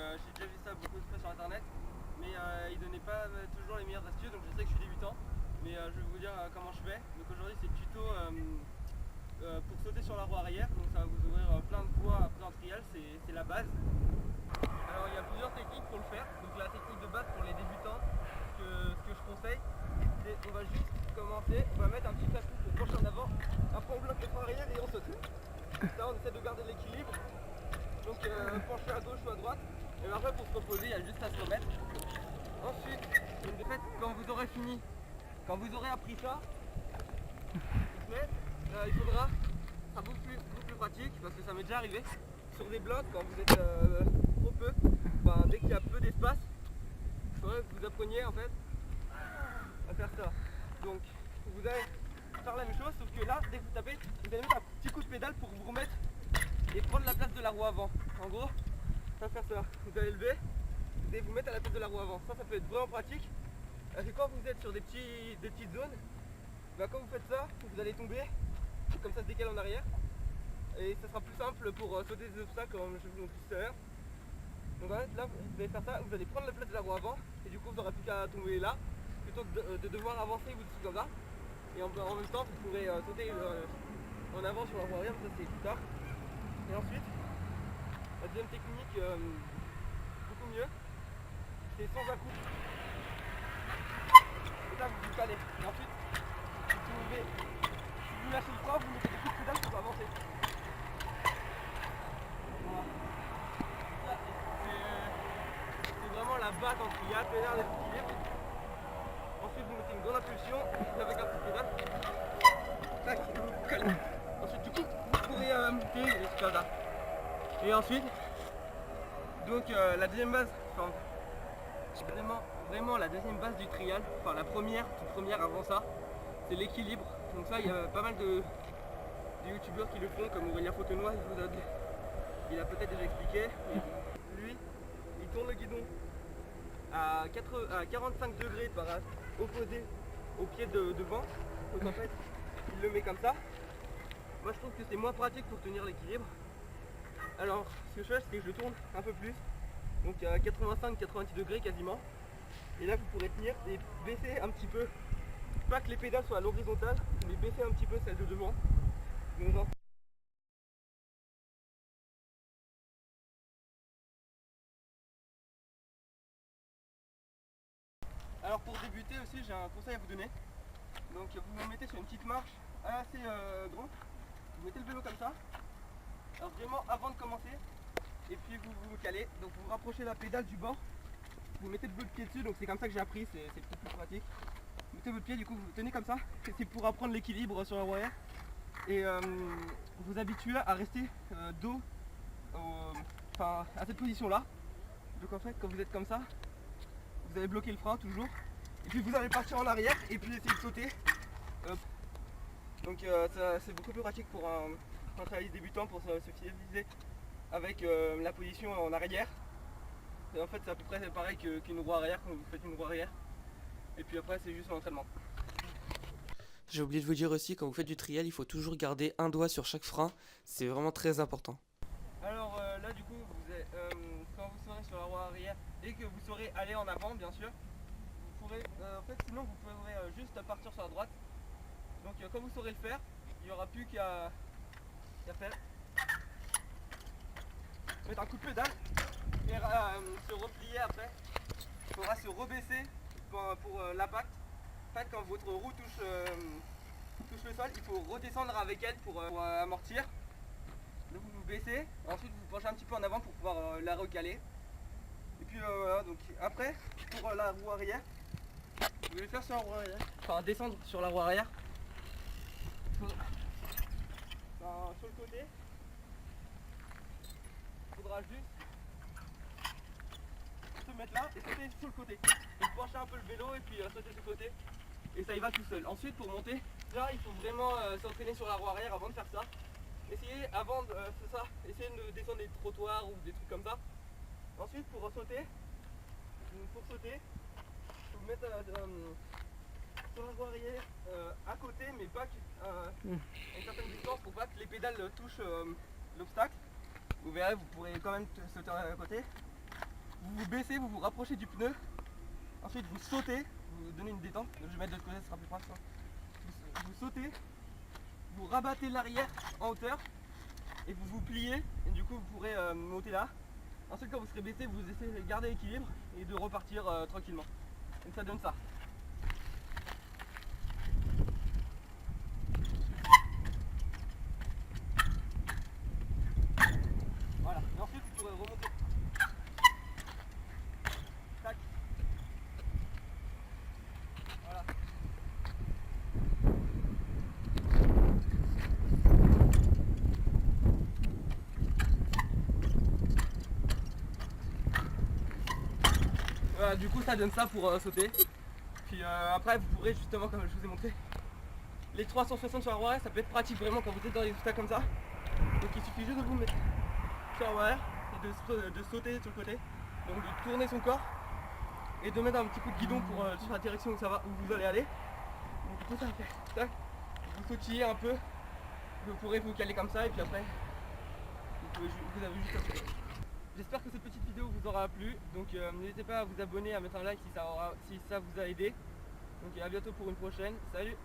j'ai déjà vu ça beaucoup de fois sur internet, mais ils donnaient pas toujours les meilleures astuces, donc je sais que je suis débutant, mais je vais vous dire comment je fais. Donc aujourd'hui c'est le tuto pour sauter sur la roue arrière, donc ça va vous ouvrir plein de voies après en trial, c'est la base. Alors il y a plusieurs techniques pour le faire, donc la technique de base pour les débutants, ce que je conseille, c'est on va juste commencer, on va mettre un petit tapis pour pencher en avant, après on bloque le frein arrière et on saute. Ça on essaie de garder l'équilibre, donc pencher à gauche ou à droite, et après pour se reposer il y a juste à se remettre. Ensuite, en fait, quand vous aurez fini, quand vous aurez appris ça, il faudra, ça sera beaucoup plus pratique, parce que ça m'est déjà arrivé, sur des blocs quand vous êtes trop peu, dès qu'il y a peu d'espace, il faudrait que vous appreniez en fait à faire ça. Donc vous allez faire la même chose, sauf que là, dès que vous tapez, vous allez mettre un petit coup de pédale pour vous remettre et prendre la place de la roue avant. En gros, ça va faire ça. Vous allez lever, vous allez vous mettre à la place de la roue avant. Ça peut être vraiment pratique. Parce que quand vous êtes sur des petites zones, quand vous faites ça, vous allez tomber, comme ça se décale en arrière. Et ça sera plus simple pour sauter des obstacles comme je vous l'ai dit tout à l'heure. Donc en fait, là, vous allez faire ça, vous allez prendre la place de la roue avant, et du coup vous n'aurez plus qu'à tomber là, plutôt que de devoir avancer ou des trucs comme ça. Et en même temps, vous pourrez sauter en avant sur la roue arrière, mais ça c'est plus tard. Et ensuite, la deuxième technique, beaucoup mieux, c'est sans à-coups. Et là, vous calez. Et ensuite, vous pouvez, si vous lâchez le frein, vous mettez des coups de pédale pour avancer. Voilà. Ça, c'est vraiment la batte entre il y a pédale et l'équilibre. Ensuite, vous mettez une grande impulsion avec un coup de pédale. Tac, vous calez. Ensuite, du coup, vous pourrez monter et comme ça. Et ensuite, donc la deuxième base, vraiment la deuxième base du trial, enfin la première, toute première avant ça, c'est l'équilibre. Donc ça, il y a pas mal de youtubeurs qui le font, comme Aurélien Fontenoy, il a peut-être déjà expliqué. Lui, il tourne le guidon à 45 degrés par opposé au pied devant. Donc en fait, il le met comme ça. Moi je trouve que c'est moins pratique pour tenir l'équilibre. Alors ce que je fais, c'est que je tourne un peu plus, donc à 85-90 degrés quasiment. Et là vous pourrez tenir et baisser un petit peu, pas que les pédales soient à l'horizontale, mais baisser un petit peu celle de devant. Alors pour débuter aussi, j'ai un conseil à vous donner. Donc vous vous mettez sur une petite marche assez grande, vous mettez le vélo comme ça. Alors vraiment avant de commencer, et puis vous calez, donc vous rapprochez la pédale du bord, vous mettez votre pied dessus, donc c'est comme ça que j'ai appris, c'est peut-être plus pratique. Vous mettez votre pied, du coup vous tenez comme ça, c'est pour apprendre l'équilibre sur la roue arrière. Et vous habituez à rester dos à cette position là. Donc en fait quand vous êtes comme ça, vous allez bloquer le frein toujours. Et puis vous allez partir en arrière et puis essayer de sauter. Hop. Donc c'est beaucoup plus pratique pour un travail débutant pour se fidéliser avec la position en arrière. Et en fait c'est à peu près pareil qu'une roue arrière quand vous faites une roue arrière. Et puis après c'est juste l'entraînement. J'ai oublié de vous dire aussi, quand vous faites du trial, il faut toujours garder un doigt sur chaque frein. C'est vraiment très important. Alors là du coup, quand vous serez sur la roue arrière, dès que vous saurez aller en avant bien sûr, vous pourrez, en fait sinon vous pourrez juste partir sur la droite. Donc quand vous saurez le faire, il n'y aura plus qu'à faire. Mettre un coup de pédale et se replier après. Il faudra se rebaisser pour l'impact. En fait quand votre roue touche le sol, il faut redescendre avec elle pour amortir. Donc vous vous baissez, ensuite vous penchez un petit peu en avant pour pouvoir la recaler. Et puis voilà, donc après pour la roue arrière, vous allez faire sur la roue arrière, enfin descendre sur la roue arrière. Sur le côté, il faudra juste se mettre là et sauter sur le côté. Donc pencher un peu le vélo et puis sauter sur le côté. Et ça y va tout seul. Ensuite pour monter, là il faut vraiment s'entraîner sur la roue arrière avant de faire ça. Essayez avant de faire ça, essayez de descendre des trottoirs ou des trucs comme ça. Ensuite pour sauter, vous mettre sur la roue arrière à côté, mais pas à une certaine distance pour pas que les pédales touchent l'obstacle. Vous verrez, vous pourrez quand même sauter à côté. vous vous baissez, vous vous rapprochez du pneu. Ensuite vous sautez, vous donnez une détente. Je vais mettre de l'autre côté, ce sera plus proche. Vous sautez, vous rabattez l'arrière en hauteur et vous vous pliez. Et du coup vous pourrez monter là. Ensuite quand vous serez baissé, vous essayez de garder l'équilibre et de repartir tranquillement. Donc ça donne ça. Voilà, et ensuite vous pourrez remonter. Tac. Voilà. Voilà, du coup ça donne ça pour sauter. Puis après vous pourrez justement, comme je vous ai montré, les 360 sur la roue arrière, ça peut être pratique vraiment quand vous êtes dans des obstacles comme ça. Donc il suffit juste de vous mettre sur la roue arrière et de sauter sur le côté. Donc de tourner son corps et de mettre un petit coup de guidon pour sur la direction où ça va, où vous allez aller. Donc du coup ça fait tac, vous sautillez un peu, vous pourrez vous caler comme ça et puis après vous avez juste à sauter. J'espère que cette petite vidéo vous aura plu, donc n'hésitez pas à vous abonner, à mettre un like si ça vous a aidé. Donc à bientôt pour une prochaine, salut!